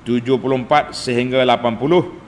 74 sehingga 80.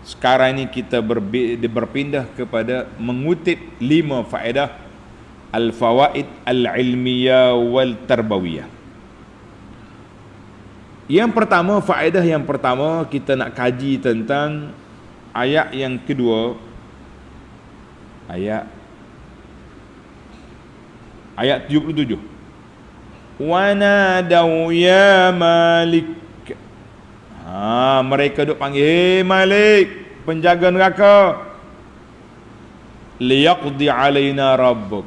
Sekarang ini kita berpindah kepada mengutip 5 faedah al-fawaid al-ilmiyah wal tarbawiyah. Yang pertama, faedah yang pertama, kita nak kaji tentang ayat yang kedua. Ayat 77. Wa nadaw ya Malik. Mereka duk panggil, "Hey Malik, penjaga neraka. Liyaqdi alaina rabbuk."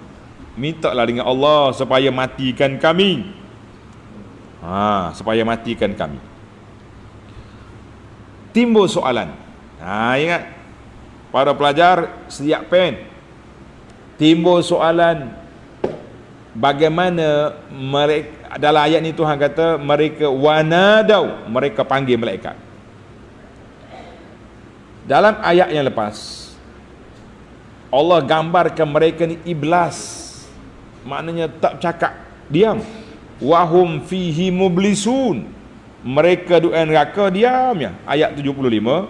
Mintalah dengan Allah supaya matikan kami. Supaya matikan kami. Timbul soalan. Ingat, para pelajar sediak pen. Timbul soalan, bagaimana mereka, dalam ayat ni Tuhan kata mereka wanadau, mereka panggil malaikat. Dalam ayat yang lepas Allah gambarkan mereka ni iblis, maknanya tak cakap, diam. Wahum fihi mublisun, mereka duduk dalam neraka diam ya. Ayat 75,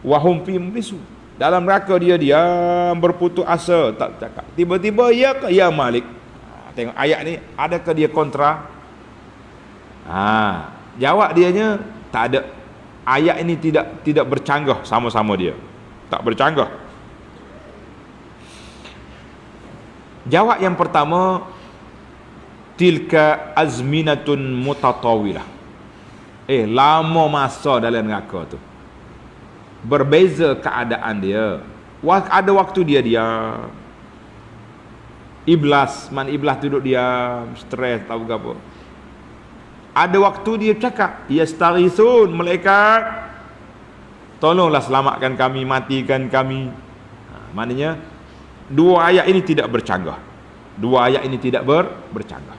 wahum fihi mublisun, dalam neraka dia diam, berputus asa, tak cakap. Tiba-tiba ya Malik. Tengok ayat ni, adakah dia kontra? Jawab dianya tak ada. Ayat ini tidak bercanggah sama-sama dia. Tak bercanggah. Jawab yang pertama, tilka azminatun mutatawilah. Lama masa dalam neraka tu. Berbeza keadaan dia. Ada waktu dia diam. Iblis duduk diam, stres, tahu apa. Ada waktu dia cakap, yastaghisun, malaikat, tolonglah selamatkan kami, matikan kami. Maknanya dua ayat ini tidak bercanggah. Bercanggah.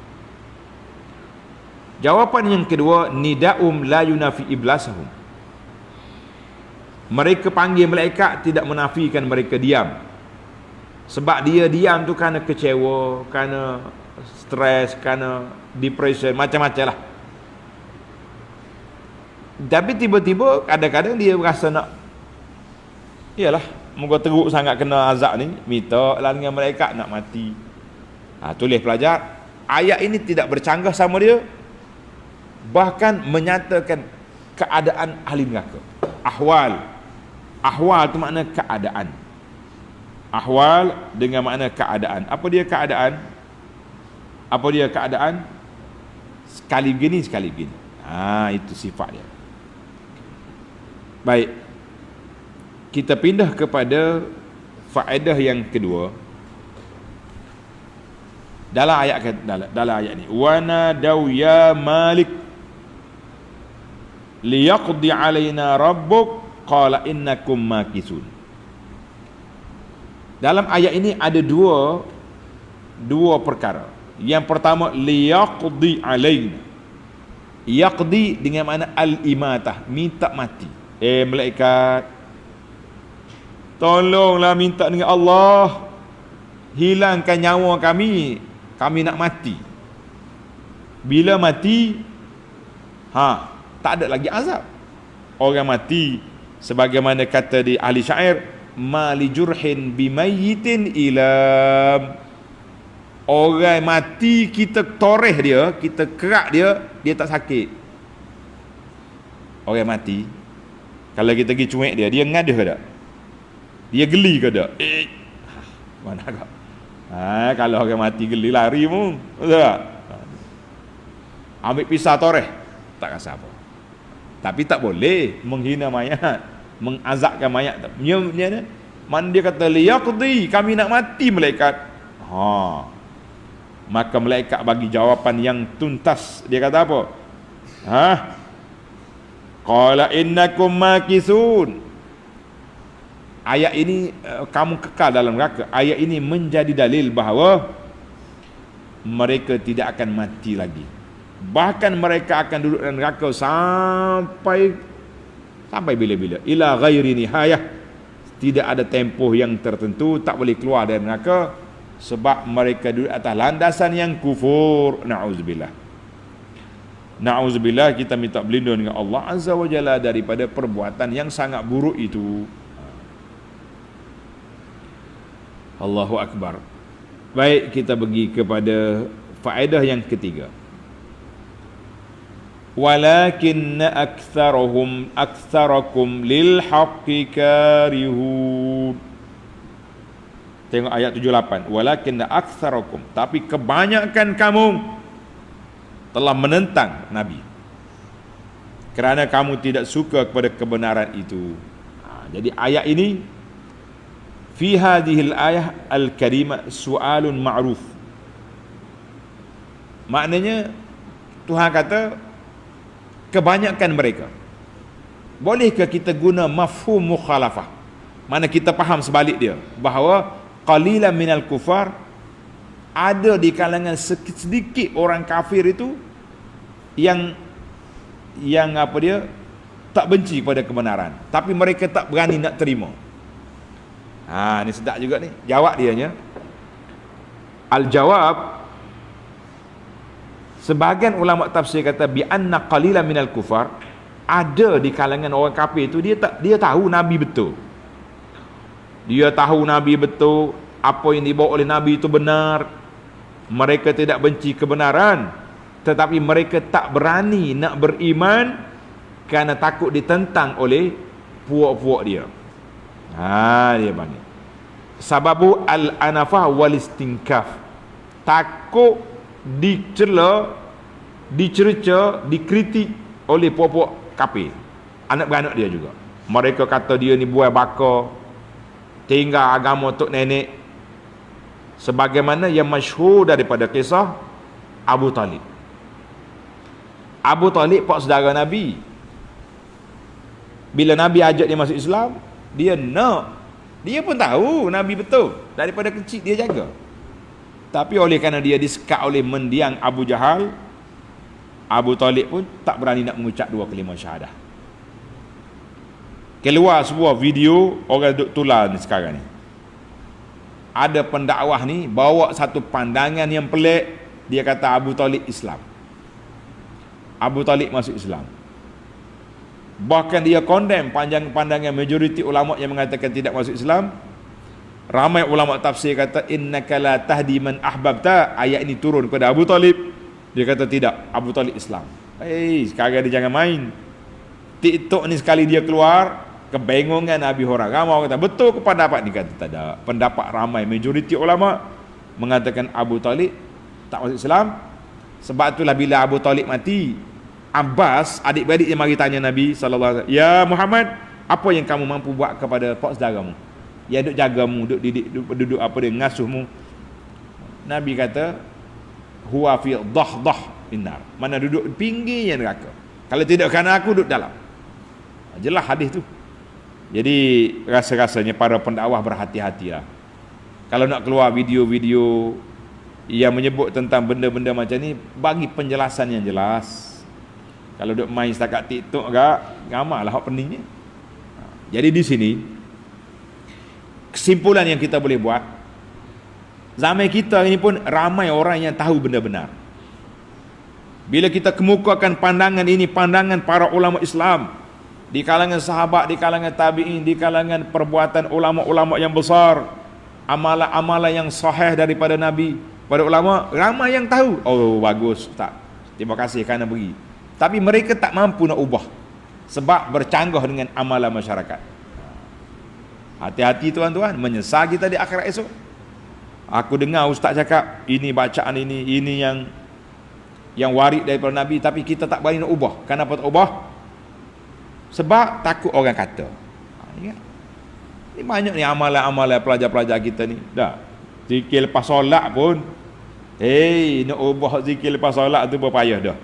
Jawapan yang kedua, nida'um la yunafi iblasahum. Mereka panggil malaikat tidak menafikan mereka diam. Sebab dia diam tu kerana kecewa, kerana stres, kerana depression, macam-macam lah. Tapi tiba-tiba kadang-kadang dia rasa nak, iyalah, moga teruk sangat kena azab ni, minta lah dengan malaikat nak mati. Tulis pelajar, ayat ini tidak bercanggah sama dia, bahkan menyatakan keadaan ahli neraka. Ahwal tu makna keadaan. Ahwal dengan makna keadaan. Apa dia keadaan? Sekali begini. Itu sifat dia. Baik. Kita pindah kepada faedah yang kedua. Dalam ayat ni, wa nadaw ya Malik liyaqdi alaina rabbuk qala innakum makisun. Dalam ayat ini ada dua perkara. Yang pertama, liyaqdi alaina. Yaqdi dengan makna al-imatah, minta mati. Malaikat, tolonglah minta dengan Allah, hilangkan nyawa kami nak mati. Bila mati, tak ada lagi azab. Orang mati, sebagaimana kata di ahli syair, mali jurhin bimayyitin ilam. Orang mati kita toreh dia, kita kerak dia tak sakit. Orang mati, kalau kita pergi cuek dia ngadah ke tak? Dia geli ke tak? Mana kau? Kalau orang mati geli lari pun, betul tak? Ambil pisau toreh, tak rasa apa. Tapi tak boleh menghina mayat, mengazabkan mayat. Mana dia kata liyaqdi, kami nak mati malaikat. Maka malaikat bagi jawapan yang tuntas. Dia kata apa? Qala innakum makisun. Ayat ini kamu kekal dalam neraka. Ayat ini menjadi dalil bahawa mereka tidak akan mati lagi. Bahkan mereka akan duduk dalam neraka sampai bila-bila, ila ghairi nihayah. Tidak ada tempoh yang tertentu, tak boleh keluar dari neraka, sebab mereka duduk atas landasan yang kufur. Na'udzubillah. Na'udzubillah, kita minta berlindung dengan Allah Azza wa Jalla daripada perbuatan yang sangat buruk itu. Allahu Akbar. Baik, kita pergi kepada faedah yang ketiga. Walakinna aktsarakum lil haqqi karihun. Tengok ayat 78. Walakinna aktsarakum, tapi kebanyakan kamu telah menentang Nabi kerana kamu tidak suka kepada kebenaran itu. Jadi ayat ini fi hadhil ayah al-karimah su'alun ma'ruf. Maknanya Tuhan kata kebanyakan mereka. Bolehkah kita guna mafhum mukhalafah? Mana kita faham sebalik dia, bahawa qalilan minal kufar, ada di kalangan sedikit orang kafir itu yang apa dia, tak benci kepada kebenaran, tapi mereka tak berani nak terima. Ni sedap juga ni jawab dianya. Al-jawab, sebahagian ulama tafsir kata bi anna qalilan minal kufar, ada di kalangan orang kafir itu dia tahu Nabi betul. Dia tahu Nabi betul, apa yang dibawa oleh Nabi itu benar. Mereka tidak benci kebenaran, tetapi mereka tak berani nak beriman kerana takut ditentang oleh puak-puak dia. Dia panggil sababu al-anafah wal istinkaf. Takut dicela, dicerca, dikritik oleh puak-puak kafir, anak beranak dia juga. Mereka kata dia ni buai baka, tinggal agama tok nenek, sebagaimana yang masyhur daripada kisah Abu Talib. Abu Talib pak saudara Nabi. Bila Nabi ajak dia masuk Islam, dia nak. Dia pun tahu Nabi betul. Daripada kecil dia jaga. Tapi oleh kerana dia disekat oleh mendiang Abu Jahal, Abu Talib pun tak berani nak mengucap dua kalimah syahadah. Keluar sebuah video orang duk tular ni sekarang ni. Ada pendakwah ni bawa satu pandangan yang pelik. Dia kata Abu Talib Islam. Abu Talib masuk Islam. Bahkan dia condemn pandangan majoriti ulama yang mengatakan tidak masuk Islam. Ramai ulama tafsir kata innaka la tahdi man ahbabta. Ayat ini turun kepada Abu Talib. Dia kata tidak, Abu Talib Islam. Sekarang dia jangan main. TikTok ni sekali dia keluar, kebengungan Abi Hurairah. Ramai kata betul ke pendapat ni? Kata tak ada. Pendapat ramai majoriti ulama mengatakan Abu Talib tak masuk Islam. Sebab itulah bila Abu Talib mati, Abbas, adik-beradik yang mari tanya Nabi sallallahu alaihi wasallam, "Ya Muhammad, apa yang kamu mampu buat kepada pak saudaramu? Yang duk jagamu, duk didik, duduk apa dia ngasuhmu?" Nabi kata, "Huwa fi dahdah innar." Mana duduk pinggirnya neraka. Kalau tidak kerana aku duduk dalam. Jelas hadis tu. Jadi rasa-rasanya para pendakwah berhati-hatilah. Kalau nak keluar video-video yang menyebut tentang benda-benda macam ni, bagi penjelasan yang jelas. Kalau duk main setakat TikTok agak gamaklah hak peningnya. Jadi di sini kesimpulan yang kita boleh buat, zaman kita ini pun ramai orang yang tahu benda benar. Bila kita kemukakan pandangan ini, pandangan para ulama Islam, di kalangan sahabat, di kalangan tabi'in, di kalangan perbuatan ulama-ulama yang besar, amalan-amalan yang sahih daripada Nabi, pada ulama, ramai yang tahu. Oh bagus Ustaz, terima kasih kerana beri. Tapi mereka tak mampu nak ubah sebab bercanggah dengan amalan masyarakat. Hati-hati tuan-tuan, menyesal kita di akhirat esok. Aku dengar Ustaz cakap ini bacaan ini yang warid daripada Nabi, tapi kita tak berani nak ubah. Kenapa tak ubah? Sebab takut orang kata. Ini banyak ni amalan-amalan pelajar-pelajar kita ni. Dah, zikir lepas solat pun, nak ubah zikir lepas solat tu berpayah dah.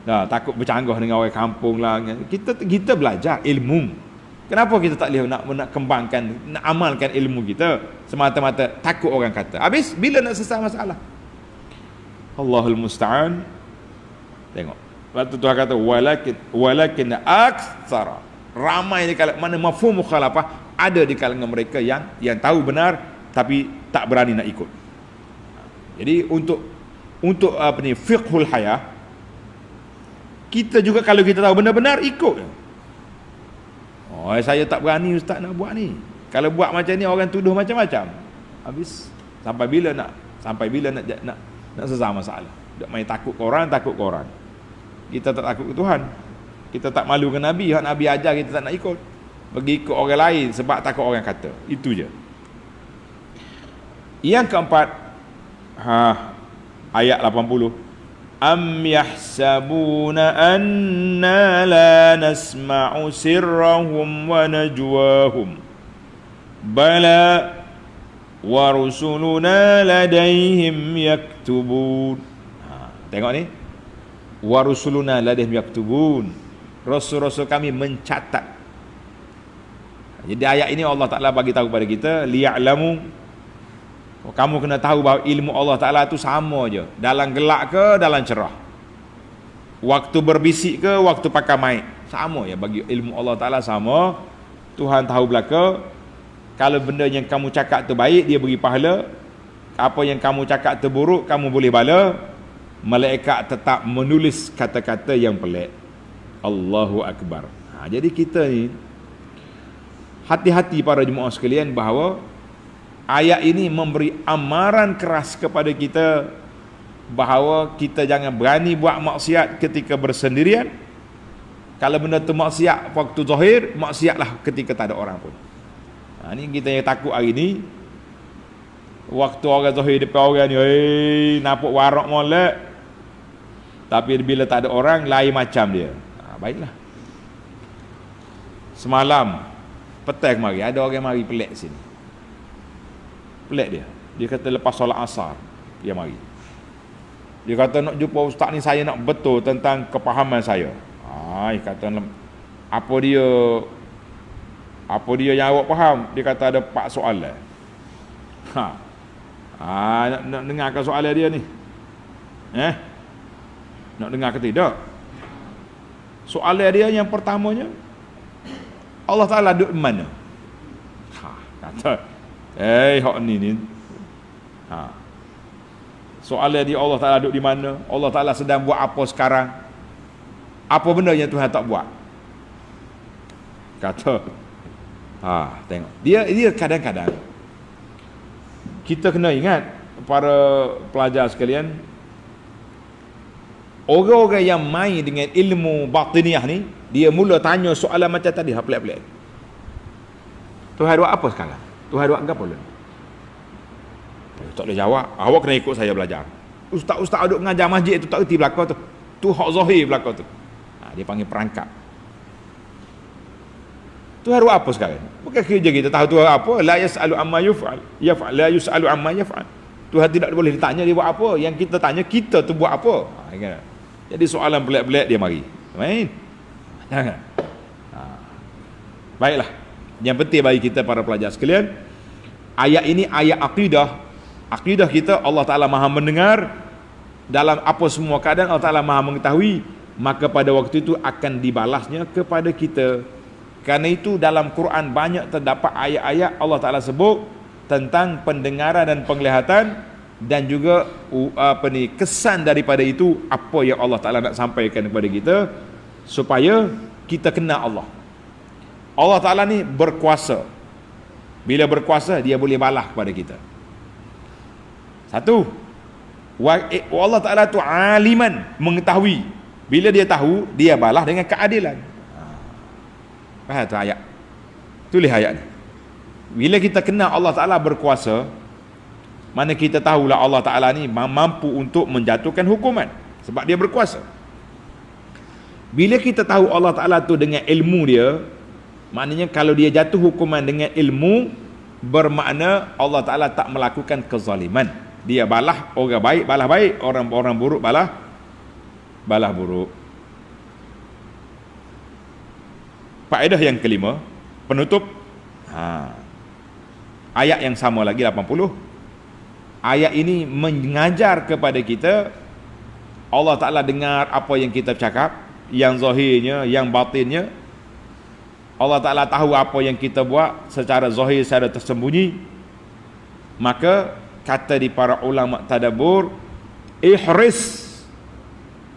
Dah, takut bercanggah dengan orang kampung lah. Kita belajar ilmu. Kenapa kita tak boleh nak kembangkan, nak amalkan ilmu kita semata-mata takut orang kata? Habis bila nak selesai masalah? Allahul musta'an. Tengok. Waktu Tuhan kata walakin aktsara. Ramai di kalangan mana mafhum mukhalafah, ada di kalangan mereka yang tahu benar tapi tak berani nak ikut. Jadi untuk apa ni, fiqhul hayah, Kita juga kalau kita tahu benar-benar ikut. Oh, saya tak berani ustaz nak buat ni. Kalau buat macam ni orang tuduh macam-macam. Habis sampai bila nak selesai masalah. Dak main takut ke orang. Kita tak takut ke Tuhan. Kita tak malu ke Nabi. Hak Nabi ajar kita tak nak ikut. Pergi ikut orang lain sebab takut orang kata. Itu je. Yang keempat, ayat 80. Am yahsabuna anna la nasma'u sirrahum wa najwahum bala wa rusuluna ladaihim yaktubun. Tengok ni, wa rusuluna ladaihim yaktubun, rasul-rasul kami mencatat. Jadi ayat ini Allah Ta'ala bagi tahu kepada kita, liya'lamu, kamu kena tahu bahawa ilmu Allah Ta'ala itu sama je, dalam gelap ke dalam cerah, waktu berbisik ke waktu pakai mic, sama ya. Bagi ilmu Allah Ta'ala sama. Tuhan tahu belaka. Kalau benda yang kamu cakap tu baik, dia beri pahala. Apa yang kamu cakap tu buruk, kamu boleh bala. Malaikat tetap menulis kata-kata yang pelik. Allahu Akbar. Jadi kita ni hati-hati para jemaah sekalian, bahawa ayat ini memberi amaran keras kepada kita bahawa kita jangan berani buat maksiat ketika bersendirian. Kalau benda tu maksiat waktu zahir, maksiatlah ketika tak ada orang pun. Ni kita yang takut hari ni. Waktu orang zahir depan orang ni, nampak warak molek. Tapi bila tak ada orang, lain macam dia. Baiklah. Semalam petang kemari, ada orang mari pelik sini. Pelik dia. Dia kata lepas solat asar dia mari. Dia kata nak jumpa ustaz ni, saya nak betul tentang kepahaman saya. Kata apa dia yang awak faham? Dia kata ada 4 soalan. Nak dengarkan soalan dia ni. Nak dengar ke tidak? Soalan dia yang pertamanya, Allah Ta'ala duduk di mana? Kata hak ni. Soalan dia, Allah Ta'ala duduk di mana? Allah Ta'ala sedang buat apa sekarang? Apa benda yang Tuhan tak buat? Kata tengok. Dia kadang-kadang kita kena ingat, para pelajar sekalian, orang-orang yang main dengan ilmu batiniah ni, dia mula tanya soalan macam tadi, pelik-pelik. Tuhan buat apa sekarang? Tuhan buat apa lah? Tak boleh jawab. Awak kena ikut saya belajar. Ustaz-ustaz duduk mengajar masjid tu tak erti belakang tu. Tu hak zahir belakang tu. Dia panggil perangkap. Tuhan buat apa sekarang? Bukan kerja kita tahu Tuhan apa. La yas'alu amma yaf'al. La yus'alu amma yaf'al. Tuhan tidak boleh ditanya dia buat apa. Yang kita tanya, kita tu buat apa. Jadi soalan pelik-pelik dia mari. Main. Jangan. Baiklah. Yang penting bagi kita para pelajar sekalian, ayat ini ayat akidah. Akidah kita, Allah Ta'ala maha mendengar. Dalam apa semua keadaan Allah Ta'ala maha mengetahui. Maka pada waktu itu akan dibalasnya kepada kita. Karena itu dalam Quran banyak terdapat ayat-ayat Allah Ta'ala sebut tentang pendengaran dan penglihatan, dan juga kesan daripada itu, apa yang Allah Ta'ala nak sampaikan kepada kita, supaya kita kenal Allah. Allah Ta'ala ni berkuasa. Bila berkuasa, dia boleh balas kepada kita. Satu, Allah Ta'ala tu aliman, mengetahui. Bila dia tahu, dia balas dengan keadilan. Faham tu ayat? Tulis ayat ni. Bila kita kenal Allah Ta'ala berkuasa, mana kita tahulah Allah Ta'ala ni mampu untuk menjatuhkan hukuman, sebab dia berkuasa. Bila kita tahu Allah Ta'ala tu dengan ilmu dia, maknanya kalau dia jatuh hukuman dengan ilmu, bermakna Allah Ta'ala tak melakukan kezaliman. Dia balas orang baik, balas baik. Orang buruk, balas buruk. Faedah yang kelima, penutup. Ayat yang sama lagi, 80. Ayat ini mengajar kepada kita, Allah Ta'ala dengar apa yang kita cakap, yang zahirnya, yang batinnya. Allah Ta'ala tahu apa yang kita buat secara zahir, secara tersembunyi. Maka kata di para ulama tadabbur, ihris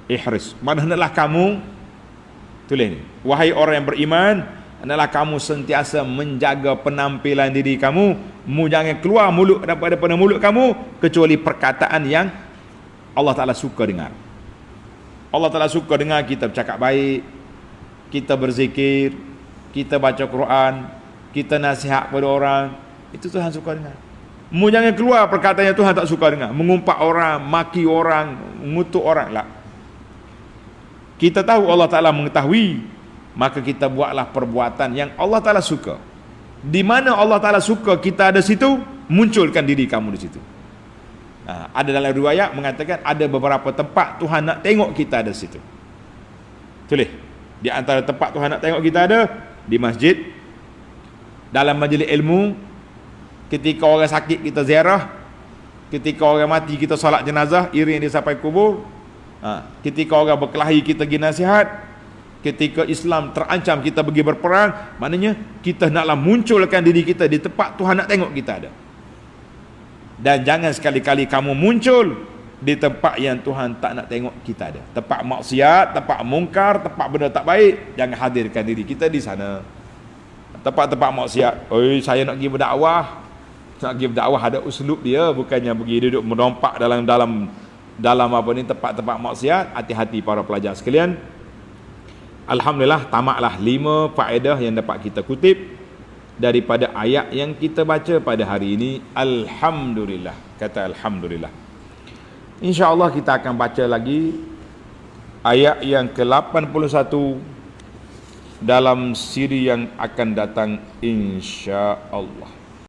ihris. Mana hendaklah kamu, tulis ni, wahai orang yang beriman, hendaklah kamu sentiasa menjaga penampilan diri kamu. Jangan keluar mulut daripada mulut kamu kecuali perkataan yang Allah Ta'ala suka dengar. Allah Ta'ala suka dengar kita bercakap baik, kita berzikir, kita baca Quran, kita nasihat pada orang. Itu Tuhan suka dengar. Jangan keluar perkataan yang Tuhan tak suka dengar, mengumpat orang, maki orang, mengutuk orang lah. Kita tahu Allah Ta'ala mengetahui, maka kita buatlah perbuatan yang Allah Ta'ala suka. Di mana Allah Ta'ala suka kita ada situ, munculkan diri kamu di situ. Ada dalam riwayat mengatakan ada beberapa tempat Tuhan nak tengok kita ada situ. Tulis, di antara tempat Tuhan nak tengok kita ada di masjid, dalam majlis ilmu, ketika orang sakit kita ziarah, ketika orang mati kita solat jenazah, iring dia sampai kubur, ketika orang berkelahi kita pergi nasihat, ketika Islam terancam kita pergi berperang. Maknanya kita naklah munculkan diri kita di tempat Tuhan nak tengok kita ada. Dan jangan sekali-kali kamu muncul di tempat yang Tuhan tak nak tengok kita ada. Tempat maksiat, tempat mungkar, tempat benda tak baik, jangan hadirkan diri kita di sana. Tempat-tempat maksiat, oi saya nak pergi berdakwah, nak pergi berdakwah ada uslub dia, bukannya pergi duduk merompak dalam apa ni tempat-tempat maksiat. Hati-hati para pelajar sekalian. Alhamdulillah, tamatlah 5 faedah yang dapat kita kutip daripada ayat yang kita baca pada hari ini. Alhamdulillah, kata alhamdulillah. InsyaAllah kita akan baca lagi ayat yang ke-81 dalam siri yang akan datang, insya-Allah.